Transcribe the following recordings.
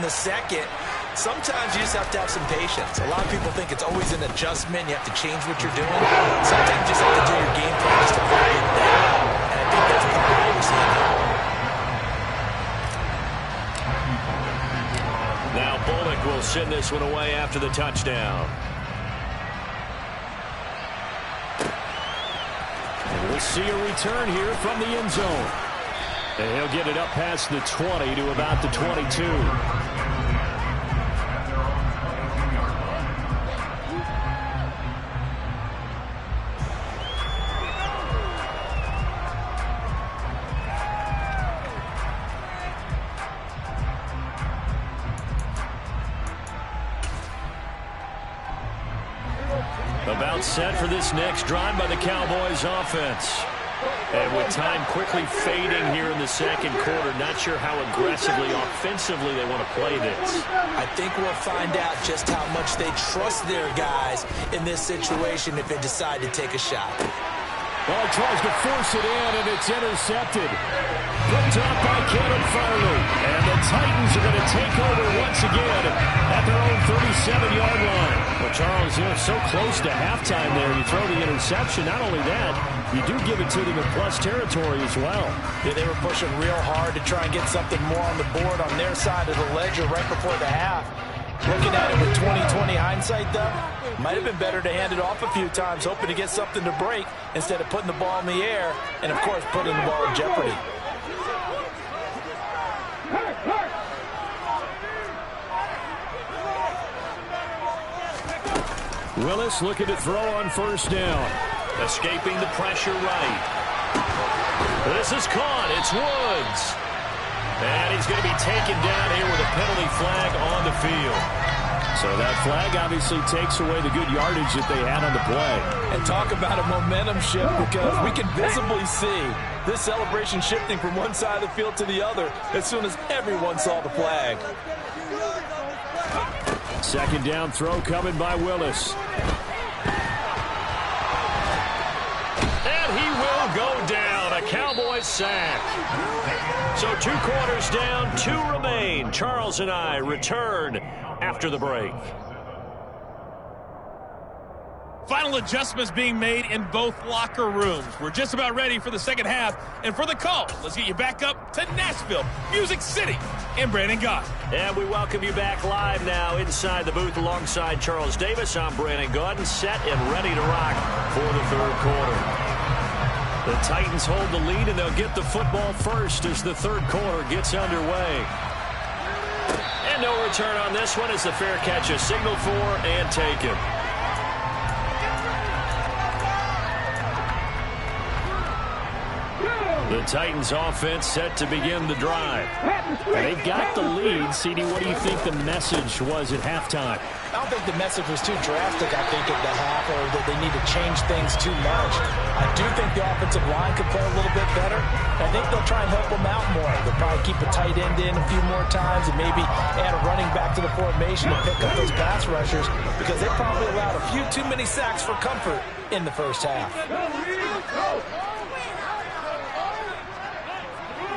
the second. Sometimes you just have to have some patience. A lot of people think it's always an adjustment. You have to change what you're doing. Sometimes you just have to do your game plan just to play it down. And I think that's probably what we're seeing here. Now Bullock will send this one away after the touchdown. And we'll see a return here from the end zone. And he'll get it up past the 20 to about the 22. About set for this next drive by the Cowboys offense. And with time quickly fading here in the second quarter, not sure how aggressively, offensively they want to play this. I think we'll find out just how much they trust their guys in this situation if they decide to take a shot. Well, he tries to force it in, and it's intercepted. Picked up by Kevin Farley. And the Titans are going to take over once again at their own 37-yard line. Well, Charles, you know, so close to halftime there. You throw the interception. Not only that, you do give it to them in plus territory as well. Yeah, they were pushing real hard to try and get something more on the board on their side of the ledger right before the half. Looking at it with 20/20 hindsight, though, might have been better to hand it off a few times, hoping to get something to break instead of putting the ball in the air and, of course, putting the ball in jeopardy. Willis looking to throw on first down. Escaping the pressure right. This is caught. It's Woods. And he's going to be taken down here with a penalty flag on the field. So that flag obviously takes away the good yardage that they had on the play. And talk about a momentum shift, because we can visibly see this celebration shifting from one side of the field to the other as soon as everyone saw the flag. Second down throw coming by Willis. And he will go down. A Cowboys sack. So 2 quarters down, 2 remain. Charles and I return after the break. Final adjustments being made in both locker rooms. We're just about ready for the second half. And for the call, let's get you back up to Nashville, Music City, and Brandon Gaudin. And we welcome you back live now inside the booth alongside Charles Davis. I'm Brandon Gaudin, set and ready to rock for the third quarter. The Titans hold the lead, and they'll get the football first as the third quarter gets underway. And no return on this one as the fair catch is signaled for and taken. The Titans offense set to begin the drive. And they've got the lead. CD, what do you think the message was at halftime? I don't think the message was too drastic, I think, at the half, or that they need to change things too much. I do think the offensive line could play a little bit better. I think they'll try and help them out more. They'll probably keep a tight end in a few more times and maybe add a running back to the formation to pick up those pass rushers, because they probably allowed a few too many sacks for comfort in the first half.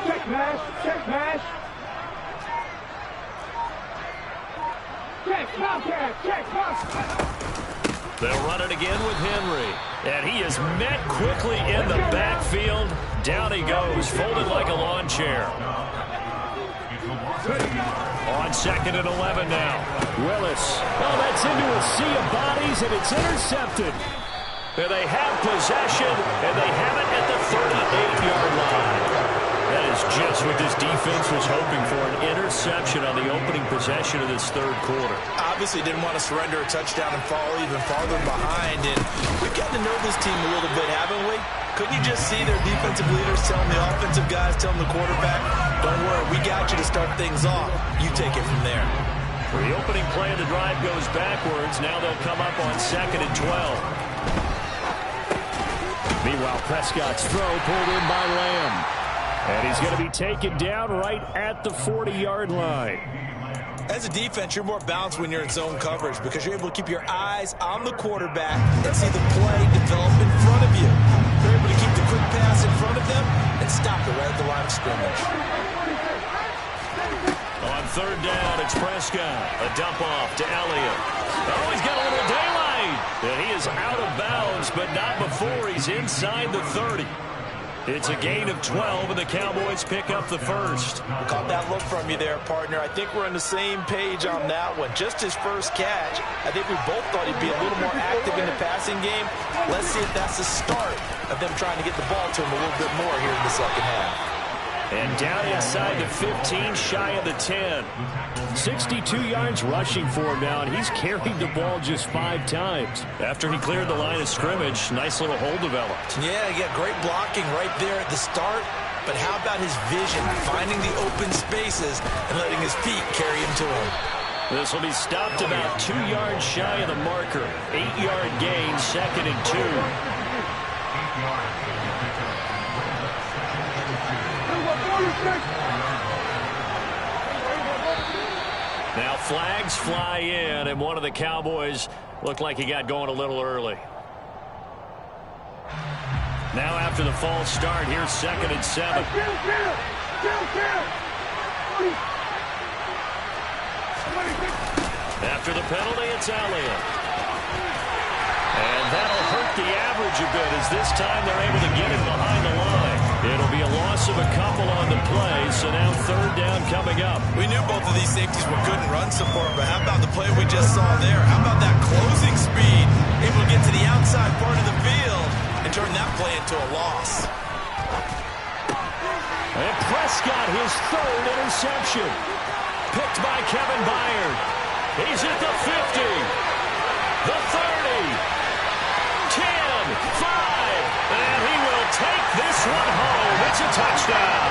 Check pass, check pass. Check, Bobcat, check, Bobcat. They'll run it again with Henry. And he is met quickly in the backfield. Down he goes, folded like a lawn chair. On 2nd and 11 now. Willis. Oh, that's into a sea of bodies, and it's intercepted. And they have possession, and they have it at the 38-yard line. That is just what this defense was hoping for, an interception on the opening possession of this third quarter. Obviously didn't want to surrender a touchdown and fall even farther behind. And we've gotten to know this team a little bit, haven't we? Couldn't you just see their defensive leaders telling the offensive guys, telling the quarterback, don't worry, we got you to start things off. You take it from there. For the opening play of the drive goes backwards. Now they'll come up on 2nd and 12. Meanwhile, Prescott's throw pulled in by Lamb. And he's going to be taken down right at the 40-yard line. As a defense, you're more balanced when you're in zone coverage, because you're able to keep your eyes on the quarterback and see the play develop in front of you. They're able to keep the quick pass in front of them and stop it right at the line of scrimmage. On third down, it's Prescott. A dump off to Elliott. Oh, he's got a little daylight. And he is out of bounds, but not before he's inside the 30. It's a gain of 12, and the Cowboys pick up the first. Caught that look from you there, partner. I think we're on the same page on that one. Just his first catch. I think we both thought he'd be a little more active in the passing game. Let's see if that's the start of them trying to get the ball to him a little bit more here in the second half. And down inside the 15, shy of the 10. 62 yards rushing for him now, and he's carried the ball just 5 times. After he cleared the line of scrimmage, nice little hole developed. Yeah, he got great blocking right there at the start. But how about his vision, finding the open spaces and letting his feet carry him to him? This will be stopped about 2 yards shy of the marker. 8-yard gain, 2nd and 2. Now flags fly in, and one of the Cowboys looked like he got going a little early. Now after the false start, here's 2nd and 7. After the penalty, it's Elliott. And that'll hurt the average a bit, as this time they're able to get him behind the line. It'll be a loss of a couple on the play, so now 3rd down coming up. We knew both of these safeties were good in run support, but how about the play we just saw there? How about that closing speed? Able to get to the outside part of the field and turn that play into a loss. And Prescott, his 3rd interception. Picked by Kevin Byard. He's at the 50, the 30. 10, 5, and he will take this one home. It's a touchdown.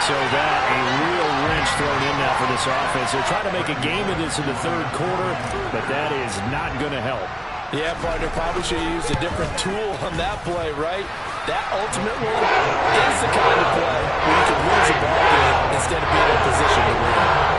So that, a real wrench thrown in now for this offense. They're trying to make a game of this in the 3rd quarter, but that is not going to help. Yeah, partner, probably should have used a different tool on that play, right? That ultimately is the kind of play where you can lose a ball game instead of being in a position to win.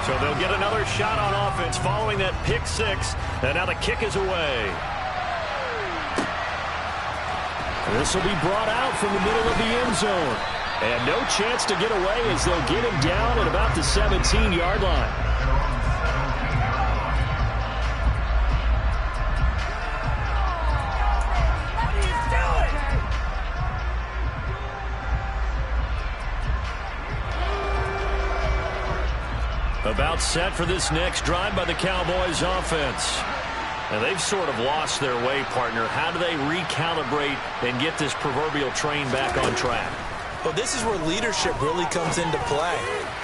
So they'll get another shot on offense following that pick 6, and now the kick is away. This will be brought out from the middle of the end zone. And no chance to get away as they'll get him down at about the 17-yard line. About set for this next drive by the Cowboys offense. And they've sort of lost their way, partner. How do they recalibrate and get this proverbial train back on track? Well, this is where leadership really comes into play.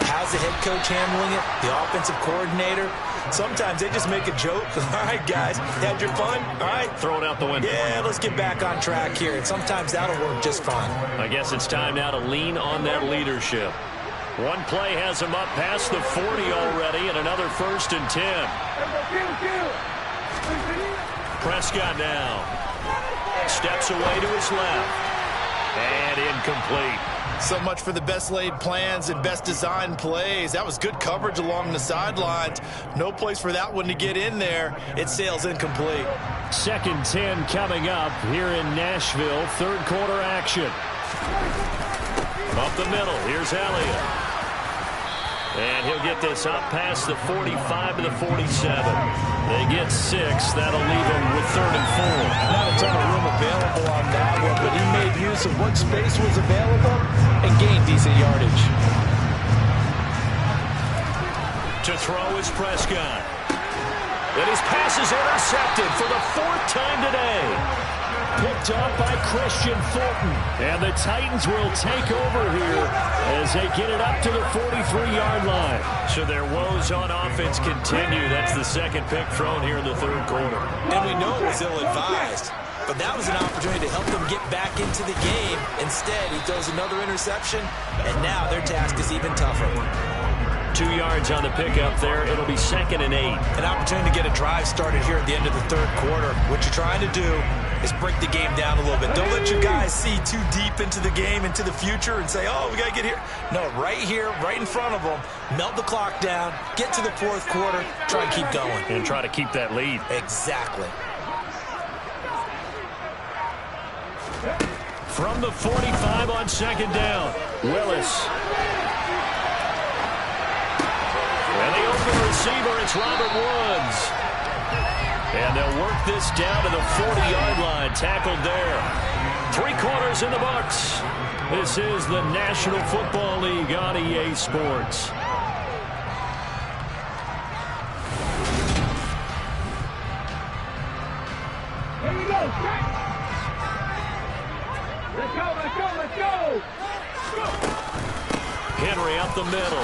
How's the head coach handling it? The offensive coordinator? Sometimes they just make a joke. All right, guys, had your fun? All right. Throw it out the window. Yeah, let's get back on track here. And sometimes that'll work just fine. I guess it's time now to lean on that leadership. One play has him up past the 40 already, and another 1st and 10. Prescott now steps away to his left, and incomplete. So much for the best laid plans and best designed plays. That was good coverage along the sidelines. No place for that one to get in there. It sails incomplete. 2nd 10 coming up here in Nashville. 3rd quarter action. Up the middle, here's Elliott. And he'll get this up past the 45 to the 47. They get 6. That'll leave him with 3rd and 4. Not a ton of room available on that one, but he made use of what space was available and gained decent yardage. To throw is Prescott. And his pass is intercepted for the 4th time today. Picked up by Christian Fulton. And the Titans will take over here as they get it up to the 43-yard line. So their woes on offense continue. That's the 2nd pick thrown here in the 3rd quarter. And we know it was ill-advised, but that was an opportunity to help them get back into the game. Instead, he throws another interception, and now their task is even tougher. 2 yards on the pickup there. It'll be 2nd and 8. An opportunity to get a drive started here at the end of the third quarter. What you're trying to do is break the game down a little bit. Don't let your guys see too deep into the game, into the future, and say, oh, we got to get here. No, right here, right in front of them, melt the clock down, get to the fourth quarter, try and keep going. And try to keep that lead. Exactly. From the 45 on 2nd down, Willis. And the open receiver, it's Robert Woods. And they'll work this down to the 40-yard line, tackled there. 3 quarters in the books. This is the National Football League on EA Sports. Here we go, Jack. Let's go, let's go, let's go. Henry up the middle.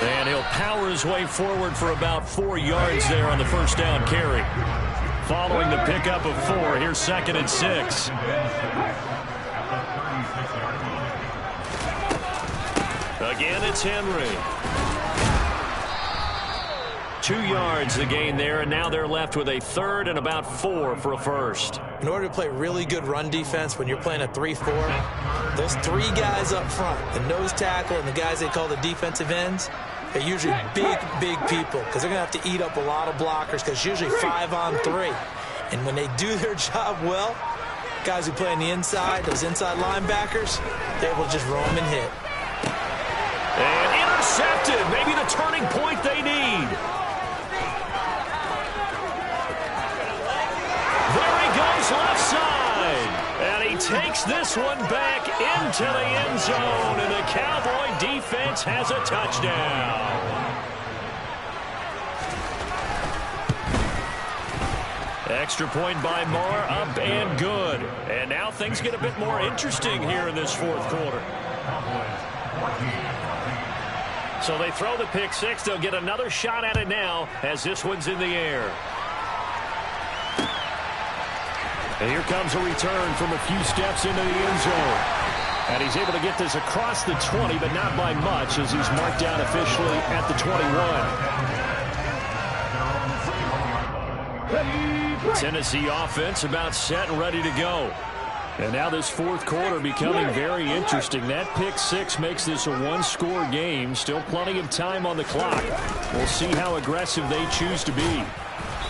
And he'll power his way forward for about 4 yards there on the first down carry. Following the pickup of 4, here's 2nd and 6. Again, it's Henry. 2 yards the gain there, and now they're left with a 3rd and about 4 for a first. In order to play really good run defense when you're playing a 3-4, those 3 guys up front, the nose tackle and the guys they call the defensive ends, they're usually big people because they're going to have to eat up a lot of blockers because it's usually 5 on 3. And when they do their job well, guys who play on the inside, those inside linebackers, they're able to just roam and hit. And intercepted, maybe the turning point they need. There he goes left side. And he takes this one back into the end zone. And the Cowboy defense has a touchdown. Extra point by Marr, up and good. And now things get a bit more interesting here in this fourth quarter. So they throw the pick 6. They'll get another shot at it now as this one's in the air. And here comes a return from a few steps into the end zone. And he's able to get this across the 20, but not by much as he's marked down officially at the 21. Tennessee offense about set and ready to go. And now this fourth quarter becoming very interesting. That pick 6 makes this a 1-score game. Still plenty of time on the clock. We'll see how aggressive they choose to be.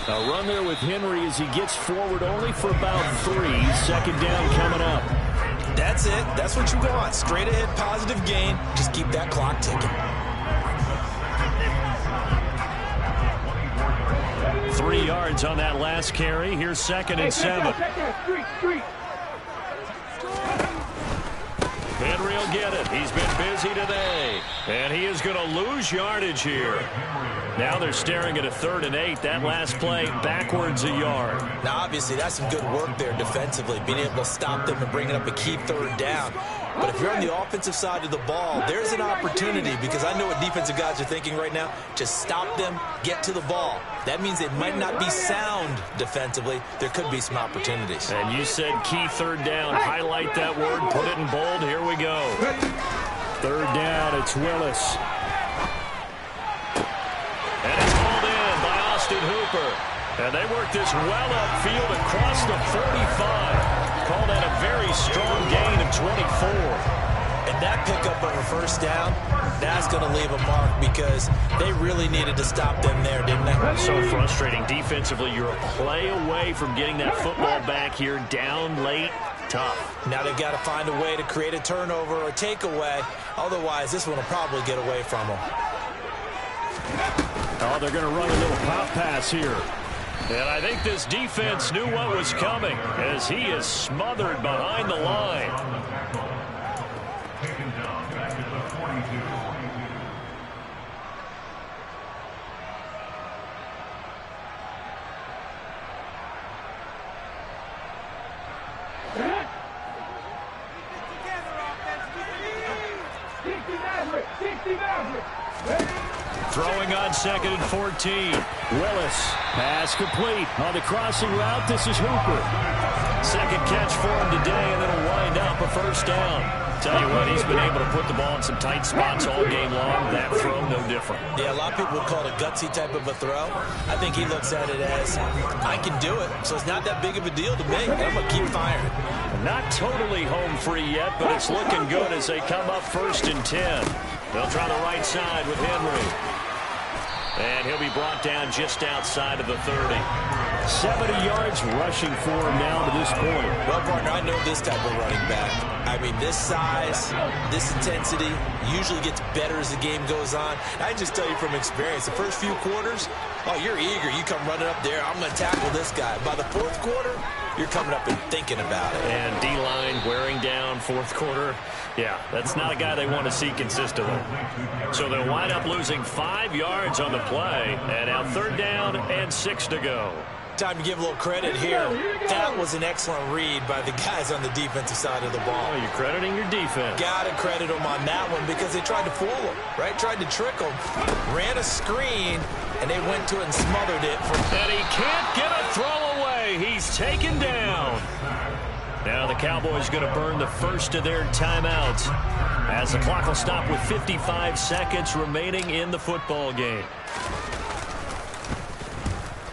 A run there with Henry as he gets forward only for about 3. 2nd down coming up. That's it. That's what you want. Straight ahead, positive gain. Just keep that clock ticking. 3 yards on that last carry. Here's 2nd and 7. Henry will get it. He's been busy today. And he is going to lose yardage here. Now they're staring at a 3rd and 8. That last play backwards a yard. Now, obviously, that's some good work there defensively, being able to stop them and bringing up a key 3rd down. But if you're on the offensive side of the ball, there's an opportunity because I know what defensive guys are thinking right now. Just stop them, get to the ball. That means they might not be sound defensively. There could be some opportunities. And you said key 3rd down. Highlight that word. Put it in bold. Here we go. 3rd down. It's Willis. And it's called in by Austin Hooper. And they work this well upfield across the 45. Call that a very strong gain of 24. And that pickup of a first down, that's going to leave a mark because they really needed to stop them there, didn't they? So frustrating. Defensively, you're a play away from getting that football back here. Down late, tough. Now they've got to find a way to create a turnover or a takeaway. Otherwise, this one will probably get away from them. Oh, they're going to run a little pop pass here. And I think this defense knew what was coming as he is smothered behind the line. Throwing on 2nd and 14. Willis. Pass complete. On the crossing route, this is Hooper. Second catch for him today, and it'll wind up a first down. Tell you what, he's been able to put the ball in some tight spots all game long. That throw, no different. Yeah, a lot of people would call it a gutsy type of a throw. I think he looks at it as, I can do it, so it's not that big of a deal to me. I'm going to keep firing. Not totally home free yet, but it's looking good as they come up 1st and 10. They'll try the right side with Henry. And he'll be brought down just outside of the 30. 70 yards rushing for him now to this point. Well, partner, I know this type of running back. I mean, this size, this intensity usually gets better as the game goes on. I just tell you from experience, the first few quarters, oh, you're eager. You come running up there, I'm going to tackle this guy. By the 4th quarter, you're coming up and thinking about it. And D-line wearing down 4th quarter. Yeah, that's not a guy they want to see consistently. So they'll wind up losing 5 yards on the play. And now 3rd down and 6 to go. Time to give a little credit here. That was an excellent read by the guys on the defensive side of the ball. Oh, you're crediting your defense. Got to credit them on that one because they tried to fool him, right? Tried to trick him. Ran a screen, and they went to it and smothered it. And he can't get a throw away. He's taken down. Now the Cowboys going to burn the first of their timeouts as the clock will stop with 55 seconds remaining in the football game.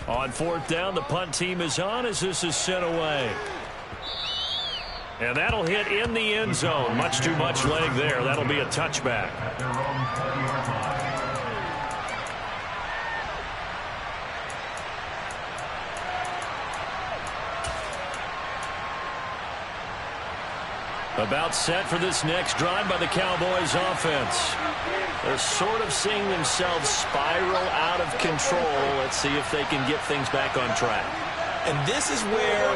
On 4th down, the punt team is on as this is sent away. And that'll hit in the end zone. Much too much leg there. That'll be a touchback. About set for this next drive by the Cowboys offense. They're sort of seeing themselves spiral out of control. Let's see if they can get things back on track. And this is where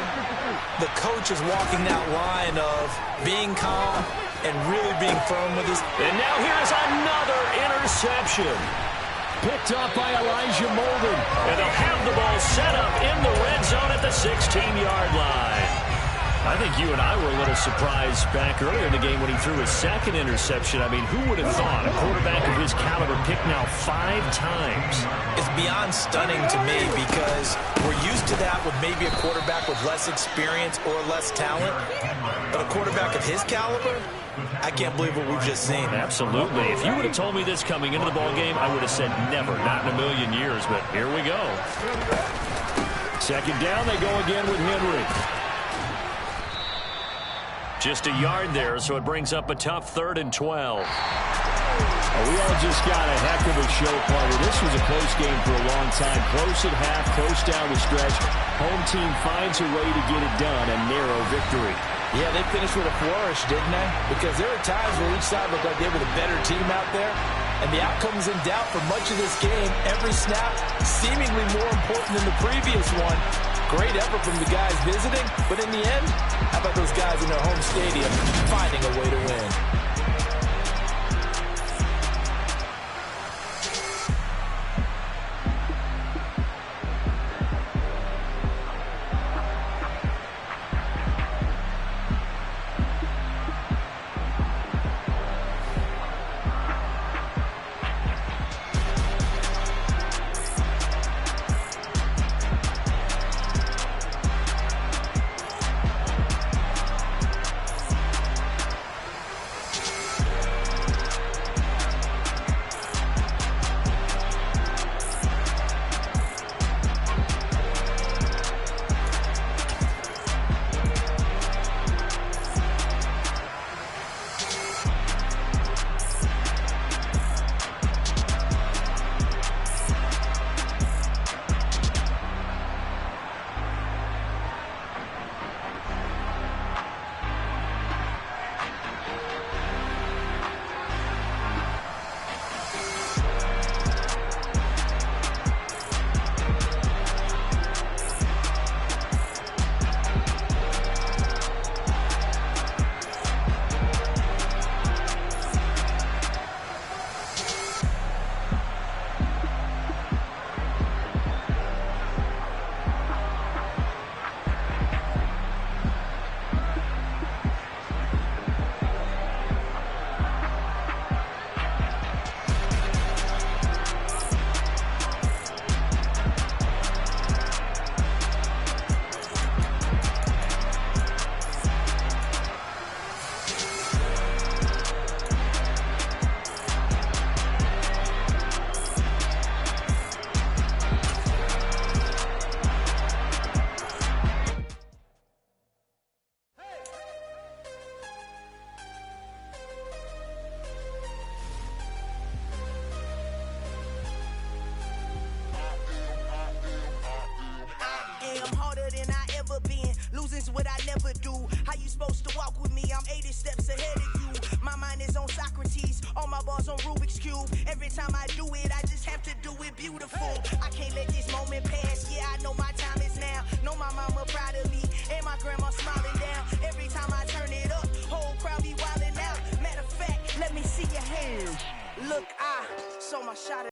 the coach is walking that line of being calm and really being firm with his. And now here's another interception. Picked up by Elijah Molden. And they'll have the ball set up in the red zone at the 16-yard line. I think you and I were a little surprised back earlier in the game when he threw his 2nd interception. I mean, who would have thought a quarterback of his caliber picked now 5 times? It's beyond stunning to me because we're used to that with maybe a quarterback with less experience or less talent. But a quarterback of his caliber, I can't believe what we've just seen. Absolutely. If you would have told me this coming into the ballgame, I would have said never, not in a million years. But here we go. 2nd down, they go again with Henry. Just a yard there, so it brings up a tough 3rd and 12. We all just got a heck of a show, partner. This was a close game for a long time. Close at half, close down the stretch. Home team finds a way to get it done, a narrow victory. Yeah, they finished with a flourish, didn't they? Because there were times where each side looked like they were the better team out there. And the outcome was in doubt for much of this game. Every snap seemingly more important than the previous one. Great effort from the guys visiting, but in the end, how about those guys in their home stadium finding a way to win? is what I never do. How you supposed to walk with me? I'm 80 steps ahead of you. My mind is on Socrates, all my balls on Rubik's Cube. Every time I do it,